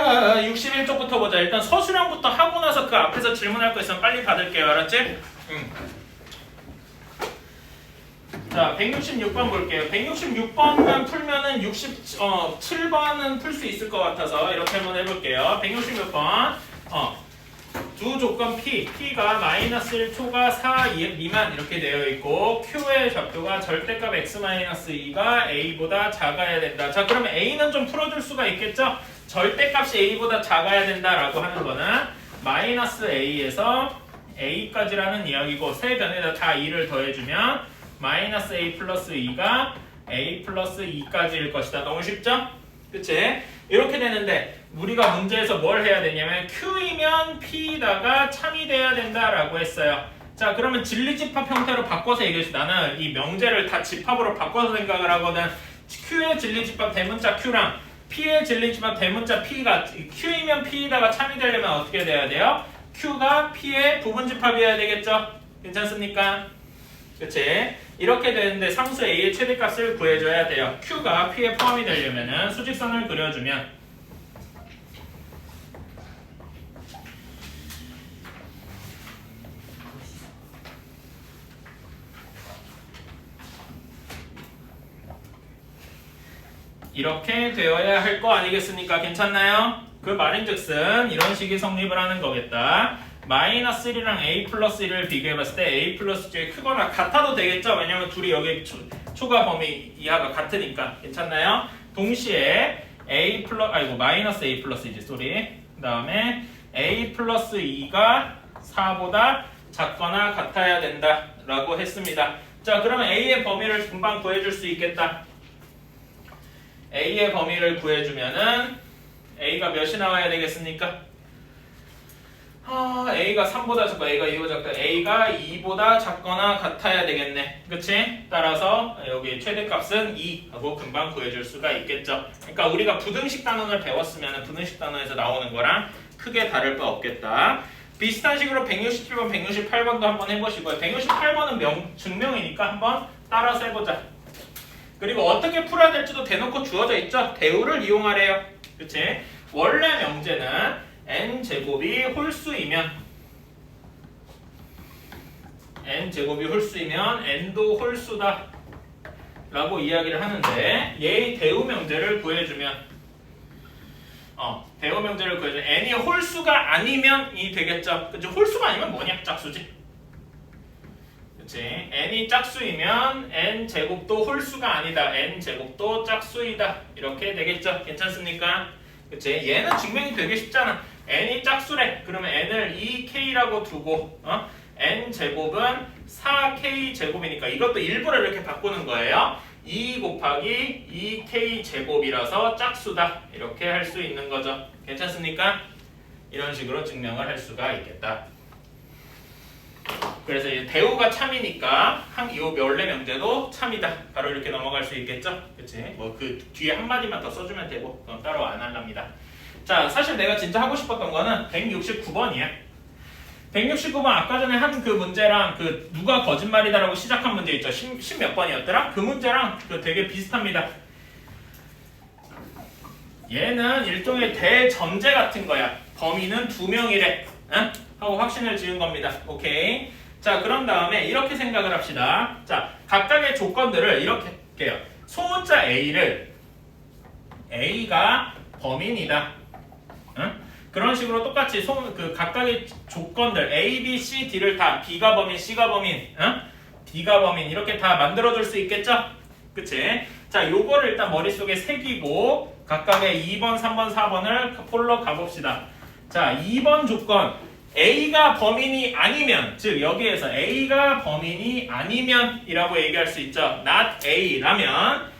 자, 61쪽부터 보자. 일단 서술형부터 하고 나서 그 앞에서 질문할 거 있으면 빨리 받을게요. 알았지? 응. 자, 166번 볼게요. 166번만 풀면은 67번은 풀 수 있을 것 같아서 이렇게 한번 해볼게요. 166번. 두 조건 P가 마이너스 1 초과 4 미만 이렇게 되어 있고 Q의 좌표가 절대값 x-2가 A보다 작아야 된다. 자, 그러면 A는 좀 풀어줄 수가 있겠죠? 절대값이 A보다 작아야 된다라고 하는 거는 마이너스 A에서 A까지라는 이야기고 세 변에다 다 2를 더해주면 마이너스 A 플러스 2가 A 플러스 2까지일 것이다. 너무 쉽죠? 그치? 이렇게 되는데 우리가 문제에서 뭘 해야 되냐면 Q이면 P다가 참이 돼야 된다라고 했어요. 자, 그러면 진리집합 형태로 바꿔서 얘기했어. 나는 이 명제를 다 집합으로 바꿔서 생각을 하거든. Q의 진리집합 대문자 Q랑 P의 진리집합 대문자 P가 Q이면 P다가 참이 되려면 어떻게 돼야 돼요? Q가 P의 부분집합이어야 되겠죠? 괜찮습니까? 그치? 이렇게 되는데 상수 A의 최대값을 구해줘야 돼요. Q가 P에 포함이 되려면 수직선을 그려주면 이렇게 되어야 할 거 아니겠습니까? 괜찮나요? 그 말인즉슨 이런 식이 성립을 하는 거겠다. 마이너스 1이랑 A 플러스 1을 비교해봤을 때 A 플러스 1이 크거나 같아도 되겠죠? 왜냐면 둘이 여기 초과 범위 이하가 같으니까. 괜찮나요? 동시에 마이너스 A 플러스 2지, 쏘리. 그 다음에 A 플러스 2가 4보다 작거나 같아야 된다 라고 했습니다. 자, 그러면 A의 범위를 금방 구해줄 수 있겠다. A의 범위를 구해주면은 A가 몇이 나와야 되겠습니까? A가 3보다 작고 A가 2보다 작고 A가 2보다 작거나 같아야 되겠네. 그치? 따라서 여기 최대값은 2 하고 금방 구해줄 수가 있겠죠. 그러니까 우리가 부등식 단원을 배웠으면 부등식 단원에서 나오는 거랑 크게 다를 바 없겠다. 비슷한 식으로 167번, 168번도 한번 해보시고요. 168번은 증명이니까 한번 따라서 해보자. 그리고 어떻게 풀어야 될지도 대놓고 주어져 있죠. 대우를 이용하래요. 그치? 원래 명제는 n제곱이 홀수이면 n도 홀수다 라고 이야기를 하는데 얘의 대우 명제를 구해주면 n이 홀수가 아니면 이 되겠죠. 그치? 홀수가 아니면 뭐냐? 짝수지. 그치? n이 짝수이면 n제곱도 홀수가 아니다. n제곱도 짝수이다. 이렇게 되겠죠. 괜찮습니까? 그치? 얘는 증명이 되게 쉽잖아. n이 짝수래. 그러면 n을 2k라고 두고 n제곱은 4k제곱이니까 이것도 일부러 이렇게 바꾸는 거예요. 2 곱하기 2k제곱이라서 짝수다. 이렇게 할 수 있는 거죠. 괜찮습니까? 이런 식으로 증명을 할 수가 있겠다. 그래서 이제 대우가 참이니까 이 원래 명제도 참이다. 바로 이렇게 넘어갈 수 있겠죠? 그치? 뭐 그 뒤에 한마디만 더 써주면 되고 그건 따로 안 할랍니다. 자, 사실 내가 진짜 하고 싶었던 거는 169번이야. 169번 아까 전에 한 그 문제랑 그 누가 거짓말이다라고 시작한 문제 있죠? 10 몇 번이었더라? 그 문제랑 그 되게 비슷합니다. 얘는 일종의 대전제 같은 거야. 범위는 2명이래. 응? 하고 확신을 지은 겁니다. 오케이. 자, 그런 다음에 이렇게 생각을 합시다. 자, 각각의 조건들을 이렇게 할게요. 소문자 A를 A가 범인이다. 응? 그런 식으로 똑같이 그 각각의 조건들 A, B, C, D를 다 B가 범인, C가 범인, 응? D가 범인 이렇게 다 만들어줄 수 있겠죠? 그치? 자, 요거를 일단 머릿속에 새기고 각각의 2번, 3번, 4번을 폴로 가봅시다. 자, 2번 조건 A가 범인이 아니면, 즉 여기에서 A가 범인이 아니면 이라고 얘기할 수 있죠. not A라면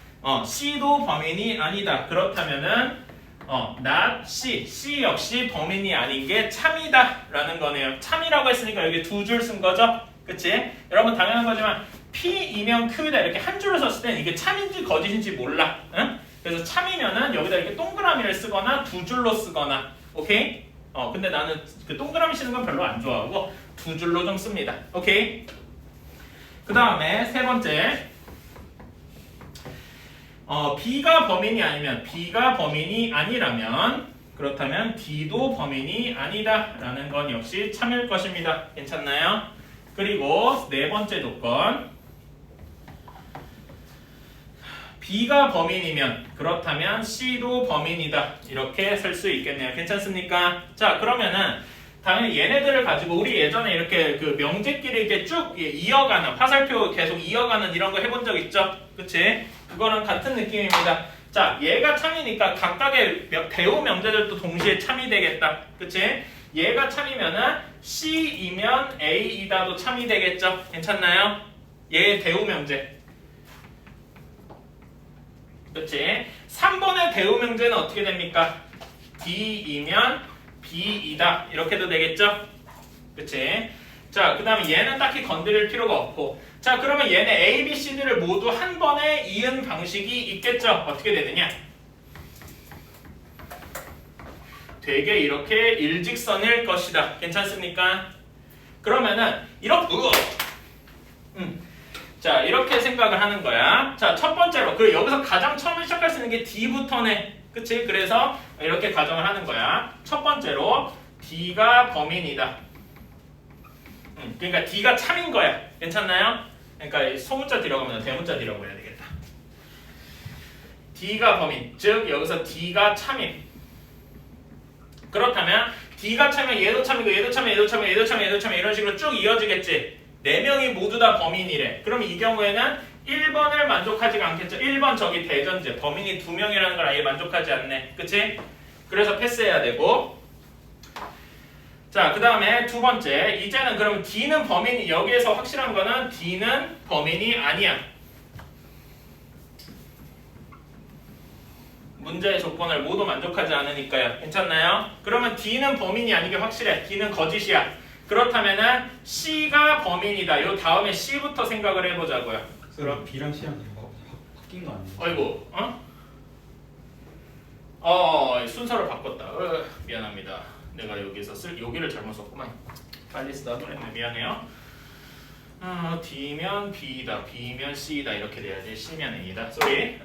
C도 범인이 아니다. 그렇다면은 not C 역시 범인이 아닌 게 참이다 라는 거네요. 참이라고 했으니까 여기 두 줄 쓴 거죠. 그치? 여러분 당연한 거지만 P이면 Q이다 이렇게 한 줄을 썼을 땐 이게 참인지 거짓인지 몰라. 응? 그래서 참이면은 여기다 이렇게 동그라미를 쓰거나 두 줄로 쓰거나. 오케이? 근데 나는 그 동그라미 쓰는 건 별로 안 좋아하고 두 줄로 좀 씁니다. 오케이? 그 다음에 세 번째. B가 범인이 아니면 B가 범인이 아니라면 그렇다면 D도 범인이 아니다 라는 건 역시 참일 것입니다. 괜찮나요? 그리고 네 번째 조건, B가 범인이면 그렇다면 C도 범인이다 이렇게 쓸 수 있겠네요. 괜찮습니까? 자, 그러면은 당연히 얘네들을 가지고 우리 예전에 이렇게 그 명제끼리 이렇게 쭉 이어가는, 화살표 계속 이어가는 이런 거 해본 적 있죠? 그치? 그거랑 같은 느낌입니다. 자, 얘가 참이니까 각각의 대우 명제들도 동시에 참이 되겠다. 그치? 얘가 참이면은 C이면 A이다도 참이 되겠죠? 괜찮나요? 얘의 대우 명제. 그치? 3번의 대우 명제는 어떻게 됩니까? D이면 B이다. 이렇게도 되겠죠? 그치? 자, 그 다음에 얘는 딱히 건드릴 필요가 없고. 자, 그러면 얘네 A, B, C들을 모두 한 번에 이은 방식이 있겠죠? 어떻게 되느냐? 되게 이렇게 일직선일 것이다. 괜찮습니까? 그러면은 이렇게 자, 이렇게 생각을 하는 거야. 자, 첫 번째로 그리고 여기서 가장 처음에 시작할 수 있는 게 D부터네. 그치? 그래서 이렇게 가정을 하는 거야. 첫 번째로 D가 범인이다. 그러니까 D가 참인 거야. 괜찮나요? 그러니까 소문자 D라고 하면 대문자 D라고 해야 되겠다. D가 범인, 즉 여기서 D가 참인. 그렇다면 D가 참이면 얘도 참이고 얘도 참이, 얘도 참이, 얘도 참이, 얘도 참이 이런 식으로 쭉 이어지겠지. 네 명이 모두 다 범인이래. 그럼 이 경우에는 1번을 만족하지가 않겠죠. 1번 저기 대전제. 범인이 2명이라는 걸 아예 만족하지 않네. 그치? 그래서 패스해야 되고. 자, 그 다음에 두 번째. 이제는 그럼 D는 범인이, 여기에서 확실한 거는 D는 범인이 아니야. 문제의 조건을 모두 만족하지 않으니까요. 괜찮나요? 그러면 D는 범인이 아닌 게 확실해. D는 거짓이야. 그렇다면은 C가 범인이다. 요 다음에 C부터 생각을 해보자고요. 그럼 B랑 C랑 바뀐 거 아니에요? 어이구, 순서를 바꿨다. 미안합니다. 내가 여기서 여기를 잘못 썼구만. 빨리 쓰다 보냈네. 미안해요. D면 B다, B면 C다 이렇게 돼야지. C면 A다. 쏘리.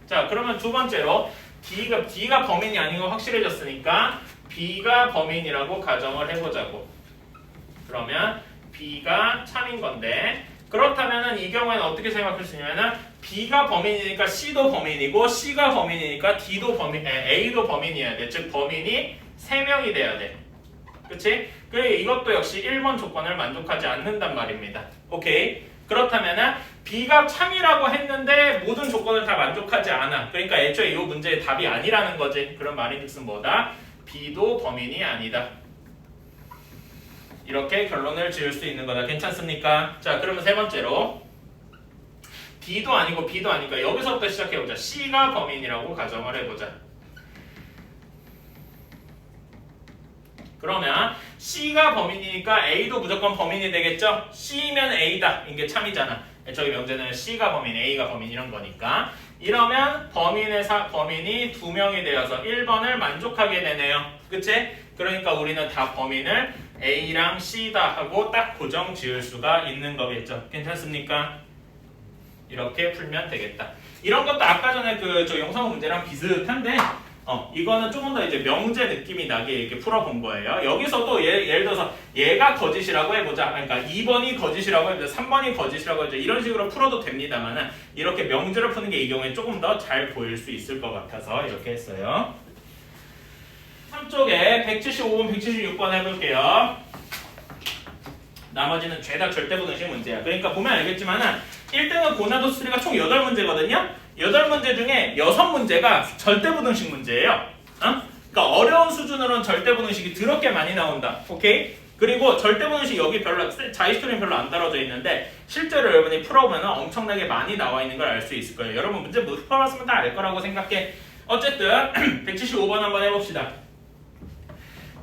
자, 그러면 두 번째로 D가 범인이 아닌 거 확실해졌으니까 B가 범인이라고 가정을 해보자고. 그러면 B가 참인 건데, 그렇다면은 이 경우에는 어떻게 생각할 수 있냐면은 B가 범인이니까 C도 범인이고 C가 범인이니까 A도 범인이어야 돼. 즉 범인이 3명이 돼야 돼. 그치? 그리고 이것도 역시 1번 조건을 만족하지 않는단 말입니다. 오케이? 그렇다면은 B가 참이라고 했는데 모든 조건을 다 만족하지 않아. 그러니까 애초에 이 문제의 답이 아니라는 거지. 그런 말인즉슨 뭐다? B도 범인이 아니다. 이렇게 결론을 지을 수 있는 거다. 괜찮습니까? 자, 그러면 세 번째로 D도 아니고 B도 아니니까 여기서부터 시작해보자. C가 범인이라고 가정을 해보자. 그러면 C가 범인이니까 A도 무조건 범인이 되겠죠? C면 A다. 이게 참이잖아. 저기 명제는 C가 범인, A가 범인 이런 거니까. 이러면 범인이 2명이 되어서 1번을 만족하게 되네요. 그치? 그러니까 우리는 다 범인을 A랑 C다 하고 딱 고정 지을 수가 있는 거겠죠. 괜찮습니까? 이렇게 풀면 되겠다. 이런 것도 아까 전에 저 영상 문제랑 비슷한데 이거는 조금 더 이제 명제 느낌이 나게 이렇게 풀어본 거예요. 여기서도 예를 들어서 얘가 거짓이라고 해보자. 그러니까 2번이 거짓이라고 해보자. 3번이 거짓이라고 해보자. 이런 식으로 풀어도 됩니다만은 이렇게 명제를 푸는 게 이 경우에 조금 더 잘 보일 수 있을 것 같아서 이렇게 했어요. 3쪽에 175번, 176번 해볼게요. 나머지는 죄다 절대부등식 문제야. 그러니까 보면 알겠지만은 1등은 고나도스3가 총 8문제거든요. 8문제 중에 6문제가 절대부등식 문제예요. 그러니까 어려운 수준으로는 절대부등식이 더럽게 많이 나온다. 오케이? 그리고 절대부등식 여기 자히스토리는 별로 안 다뤄져 있는데 실제로 여러분이 풀어보면 엄청나게 많이 나와 있는 걸 알 수 있을 거예요. 여러분 문제 못 풀어봤으면 다 알 거라고 생각해. 어쨌든 175번 한번 해봅시다.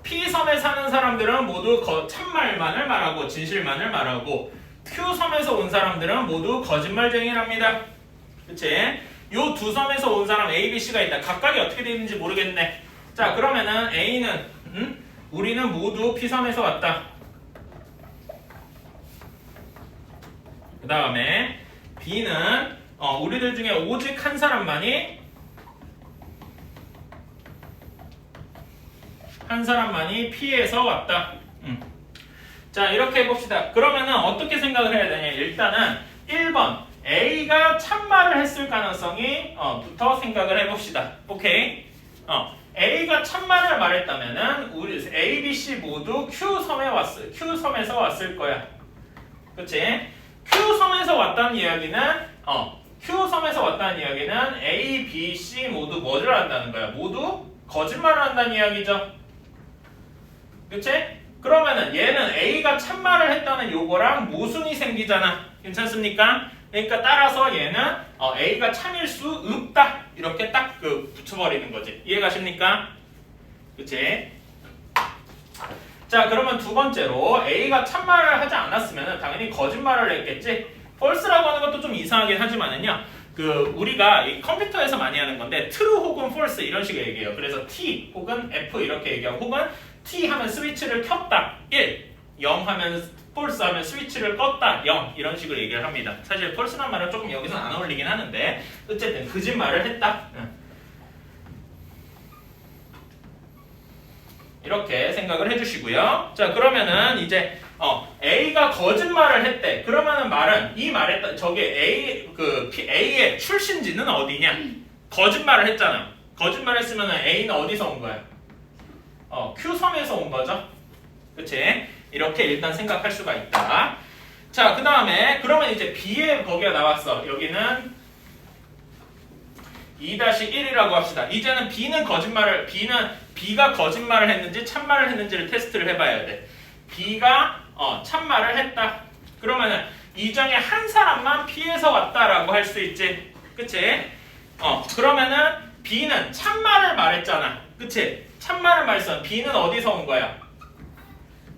P섬에 사는 사람들은 모두 참말만을 말하고 진실만을 말하고 Q섬에서 온 사람들은 모두 거짓말쟁이랍니다. 그치? 요 두 섬에서 온 사람 A, B, C가 있다. 각각이 어떻게 되는지 모르겠네. 자, 그러면은 A는 우리는 모두 P섬에서 왔다. 그 다음에 B는 우리들 중에 오직 한 사람만이 한 사람만이 P에서 왔다. 자, 이렇게 해봅시다. 그러면은 어떻게 생각을 해야 되냐? 일단은 1번 A가 참말을 했을 가능성이 부터 생각을 해봅시다. 오케이? A가 참말을 말했다면은 우리 A, B, C 모두 Q섬에서 왔을 거야. 그치? Q섬에서 왔다는 이야기는 Q섬에서 왔다는 이야기는 A, B, C 모두 뭐를 한다는 거야? 모두 거짓말을 한다는 이야기죠. 그치? 그러면은 얘는 A가 참말을 했다는 요거랑 모순이 생기잖아. 괜찮습니까? 그러니까 따라서 얘는 A가 참일 수 없다. 이렇게 딱 붙여버리는 거지. 이해가십니까? 그치? 자, 그러면 두 번째로 A가 참말을 하지 않았으면 당연히 거짓말을 했겠지. false라고 하는 것도 좀 이상하긴 하지만은요. 우리가 이 컴퓨터에서 많이 하는 건데 true 혹은 false 이런 식으로 얘기해요. 그래서 T 혹은 F 이렇게 얘기하고 혹은 T 하면 스위치를 켰다 1, 0 하면 false 하면 스위치를 껐다 0 이런 식으로 얘기를 합니다. 사실 false란 말은 조금 여기서 안 어울리긴 하는데 어쨌든 거짓말을 했다. 이렇게 생각을 해주시고요. 자, 그러면은 이제 A가 거짓말을 했대. 그러면은 이 말에 저게 A의 출신지는 어디냐? 거짓말을 했잖아. 거짓말했으면 A는 어디서 온 거야? Q섬에서 온 거죠. 그치? 이렇게 일단 생각할 수가 있다. 자, 그 다음에 그러면 이제 B에 거기가 나왔어. 여기는 2-1이라고 합시다. 이제는 B가 거짓말을 했는지 참말을 했는지를 테스트를 해봐야 돼. B가 참말을 했다. 그러면은 이 중에 한 사람만 P에서 왔다라고 할 수 있지. 그치? 그러면은 B는 참말을 말했잖아. 그치? 참말을 말했어. B는 어디서 온 거야?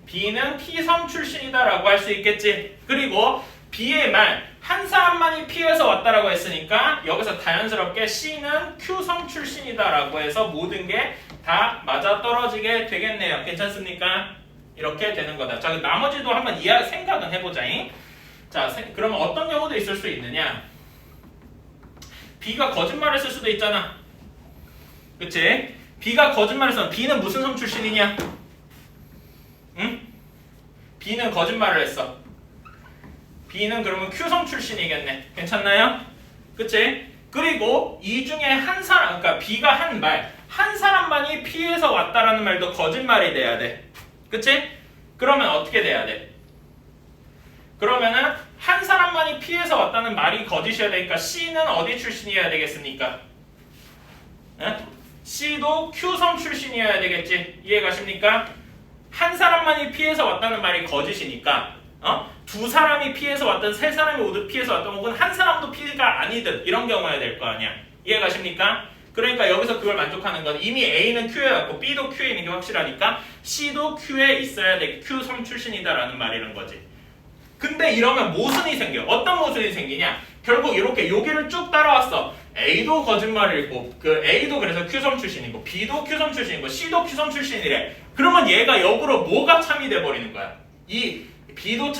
B는 P섬 출신이다라고 할 수 있겠지. 그리고 B의 말 한 사람만이 P에서 왔다라고 했으니까 여기서 자연스럽게 C는 Q섬 출신이다라고 해서 모든 게 다 맞아떨어지게 되겠네요. 괜찮습니까? 이렇게 되는 거다. 자, 나머지도 한번 생각은 해보자잉. 자, 그러면 어떤 경우도 있을 수 있느냐? B가 거짓말했을 수도 있잖아. 그치? B가 거짓말했으면 B는 무슨 섬 출신이냐? 응? B는 거짓말을 했어. B는 그러면 Q섬 출신이겠네. 괜찮나요? 그치? 그리고 이 중에 한 사람, 그러니까 B가 한 말, 한 사람만이 P에서 왔다라는 말도 거짓말이 돼야 돼. 그치? 그러면 어떻게 돼야 돼? 그러면은 한 사람만이 P에서 왔다는 말이 거짓이어야 되니까 C는 어디 출신이어야 되겠습니까? 네? C도 Q섬 출신이어야 되겠지. 이해 가십니까? 한 사람만이 P에서 왔다는 말이 거짓이니까 두 사람이 P에서 왔든 세 사람이 모두 P에서 왔든 혹은 한 사람도 P가 아니든 이런 경우여야 될 거 아니야. 이해 가십니까? 그러니까 여기서 그걸 만족하는 건 이미 A는 Q에 왔고 B도 Q에 있는 게 확실하니까 C도 Q에 있어야 돼. Q섬 출신이다라는 말이란 거지. 근데 이러면 모순이 생겨. 어떤 모순이 생기냐? 결국 이렇게 여기를 쭉 따라왔어. A도 거짓말을 읽고 A도 그래서 Q섬 출신이고 B도 Q섬 출신이고 C도 Q섬 출신이래. 그러면 얘가 역으로 뭐가 참이 돼버리는 거야? 이 B도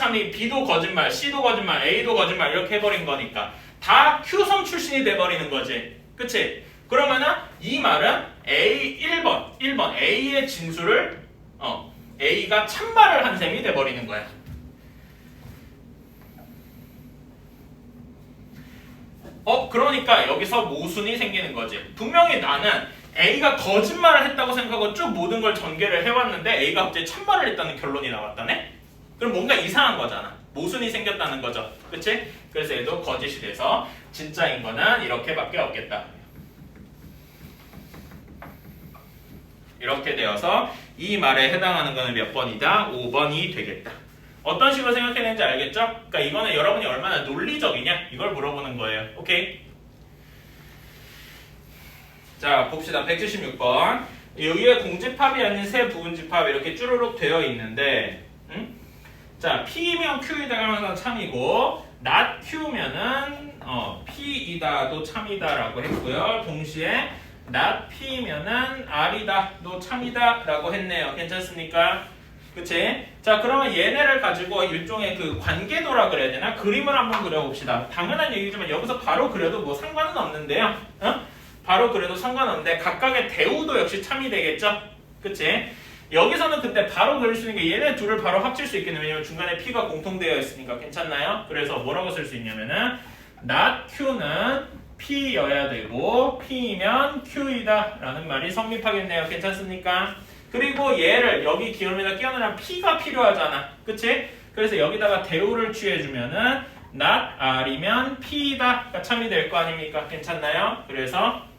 거짓말, C도 거짓말, A도 거짓말 이렇게 해버린 거니까 다 Q섬 출신이 돼버리는 거지. 그치? 그러면은 이 말은 1번 A의 진술을 A가 참말을 한 셈이 돼버리는 거야. 그러니까 여기서 모순이 생기는 거지. 분명히 나는 A가 거짓말을 했다고 생각하고 쭉 모든 걸 전개를 해왔는데 A가 갑자기 참말을 했다는 결론이 나왔다네? 그럼 뭔가 이상한 거잖아. 모순이 생겼다는 거죠. 그치? 그래서 얘도 거짓이 돼서 진짜인 거는 이렇게밖에 없겠다. 이렇게 되어서 이 말에 해당하는 거는 몇 번이다? 5번이 되겠다. 어떤 식으로 생각해내는지 알겠죠? 그러니까 이거는 여러분이 얼마나 논리적이냐? 이걸 물어보는 거예요. 오케이? 자, 봅시다. 176번. 여기에 공집합이 아닌 세 부분집합 이렇게 쭈루룩 되어 있는데 자, P면 Q이다가 참이고 not Q면은 P이다도 참이다라고 했고요. 동시에 not P면은 R이다도 참이다라고 했네요. 괜찮습니까? 그치? 자, 그러면 얘네를 가지고 일종의 관계도라 그래야 되나? 그림을 한번 그려봅시다. 당연한 얘기지만 여기서 바로 그려도 뭐 상관은 없는데요. 바로 그래도 상관없는데 각각의 대우도 역시 참이 되겠죠? 그치? 여기서는 근데 바로 그릴 수 있는 게 얘네 둘을 바로 합칠 수 있겠네. 왜냐면 중간에 P가 공통되어 있으니까 괜찮나요? 그래서 뭐라고 쓸 수 있냐면은 not Q는 P여야 되고 P이면 Q이다 라는 말이 성립하겠네요. 괜찮습니까? 그리고 얘를 여기 기울기에다 끼워넣으면 P가 필요하잖아. 그치? 그래서 여기다가 대우를 취해주면은 not R이면 P이다 가 참이 될 거 아닙니까? 괜찮나요? 그래서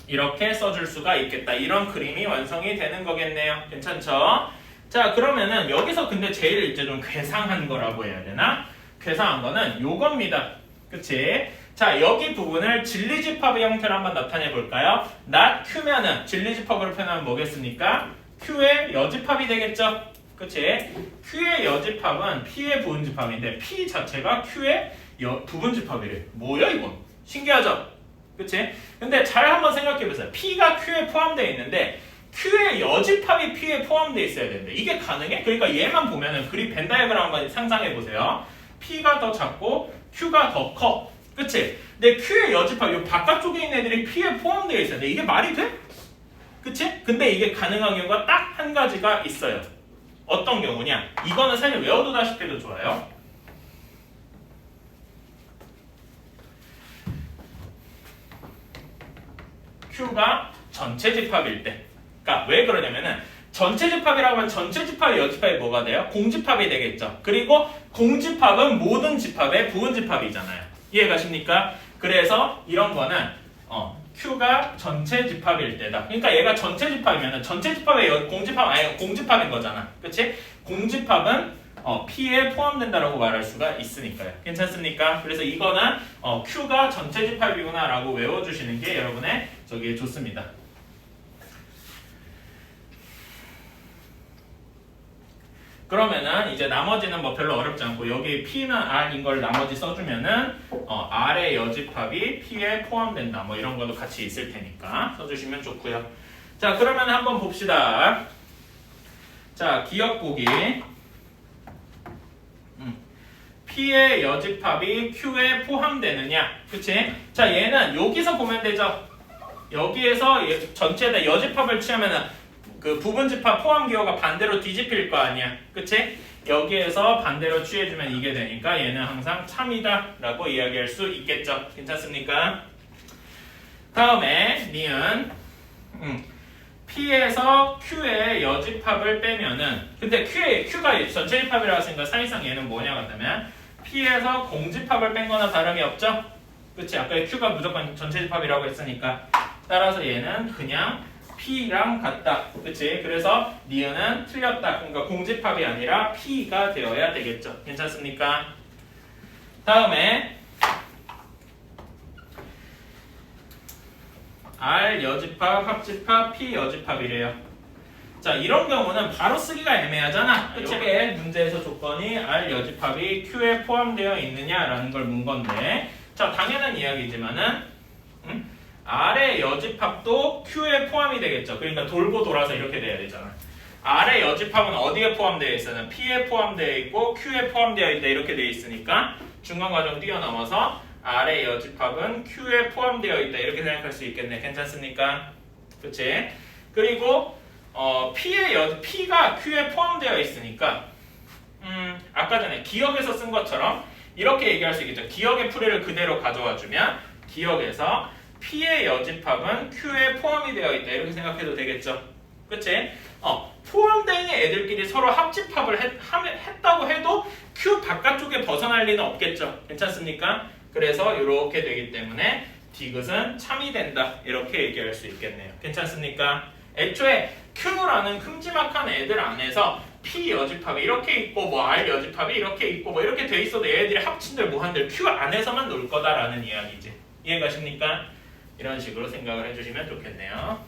이렇게 써줄 수가 있겠다. 이런 그림이 완성이 되는 거겠네요. 괜찮죠? 자, 그러면은 여기서 근데 제일 이제 좀 괴상한 거라고 해야 되나? 괴상한 거는 요겁니다. 그치? 자, 여기 부분을 진리집합의 형태로 한번 나타내 볼까요? not Q면은 진리집합으로 표현하면 뭐겠습니까? Q의 여집합이 되겠죠? 그치? Q의 여집합은 P의 부분집합인데 P 자체가 Q의 부분집합이래. 뭐야 이건? 신기하죠? 그치? 근데 잘 한번 생각해보세요. P가 Q에 포함되어 있는데 Q의 여집합이 P에 포함되어 있어야 되는데 이게 가능해? 그러니까 얘만 보면은 그립 벤 다이어그램 한번 상상해보세요. P가 더 작고 Q가 더 커. 그치? 근데 Q의 여집합, 이 바깥쪽에 있는 애들이 P에 포함되어 있어야 돼. 이게 말이 돼? 그치? 근데 이게 가능한 경우가 딱 한 가지가 있어요. 어떤 경우냐? 이거는 사실 외워두다시피 해도 좋아요. Q가 전체 집합일 때. 그러니까 왜 그러냐면은 전체 집합이라고 하면 전체 집합의 여집합이 뭐가 돼요? 공집합이 되겠죠. 그리고 공집합은 모든 집합의 부분집합이잖아요. 이해가십니까? 그래서 이런 거는 Q가 전체 집합일 때다. 그러니까 얘가 전체 집합이면은 전체 집합의 공집합 아니 공집합인 거잖아. 그렇지? 공집합은 P에 포함된다라고 말할 수가 있으니까요. 괜찮습니까? 그래서 이거는 Q가 전체 집합이구나라고 외워주시는 게 여러분의 저기에 좋습니다. 그러면은 이제 나머지는 뭐 별로 어렵지 않고 여기 P는 R인 걸 나머지 써주면은 R의 여집합이 P에 포함된다. 뭐 이런 것도 같이 있을 테니까 써주시면 좋고요. 자, 그러면 한번 봅시다. 자, 기억 보기. P의 여집합이 Q에 포함되느냐? 그치? 자, 얘는 여기서 보면 되죠. 여기에서 전체에다 여집합을 취하면은 그 부분집합 포함 기호가 반대로 뒤집힐 거 아니야. 그치? 여기에서 반대로 취해주면 이게 되니까 얘는 항상 참이다 라고 이야기할 수 있겠죠. 괜찮습니까? 다음에 니은 P에서 Q의 여집합을 빼면은 근데 Q가 전체 집합이라고 했으니까 사실상 얘는 뭐냐 같다면 P에서 공집합을 뺀 거나 다름이 없죠? 그치? 아까 Q가 무조건 전체 집합이라고 했으니까 따라서 얘는 그냥 P랑 같다. 그치? 그래서 니은은 틀렸다. 그러니까 공집합이 아니라 P가 되어야 되겠죠. 괜찮습니까? 다음에 R 여집합, 합집합, P 여집합이래요. 자, 이런 경우는 바로 쓰기가 애매하잖아. 이게 문제에서 조건이 R 여집합이 Q에 포함되어 있느냐라는 걸 문 건데 자, 당연한 이야기지만은 R의 여집합도 Q에 포함이 되겠죠. 그러니까 돌고 돌아서 이렇게 돼야 되잖아. R의 여집합은 어디에 포함되어 있어요? P에 포함되어 있고 Q에 포함되어 있다 이렇게 되어 있으니까 중간 과정 뛰어넘어서 R의 여집합은 Q에 포함되어 있다 이렇게 생각할 수 있겠네. 괜찮습니까? 그치? 그리고 P가 Q에 포함되어 있으니까 아까 전에 기억에서 쓴 것처럼 이렇게 얘기할 수 있겠죠. 기억의 풀이를 그대로 가져와 주면 기억에서 P의 여집합은 Q에 포함이 되어 있다 이렇게 생각해도 되겠죠. 그치? 포함되어 있는 애들끼리 서로 합집합을 했다고 해도 Q 바깥쪽에 벗어날 리는 없겠죠. 괜찮습니까? 그래서 이렇게 되기 때문에 디귿은 참이 된다 이렇게 얘기할 수 있겠네요. 괜찮습니까? 애초에 Q라는 큼지막한 애들 안에서 P 여집합이 이렇게 있고 뭐 R 여집합이 이렇게 있고 뭐 이렇게 돼 있어도 얘네들이 합친들 뭐한들 Q 안에서만 놀 거다라는 이야기지. 이해가십니까? 이런 식으로 생각을 해주시면 좋겠네요.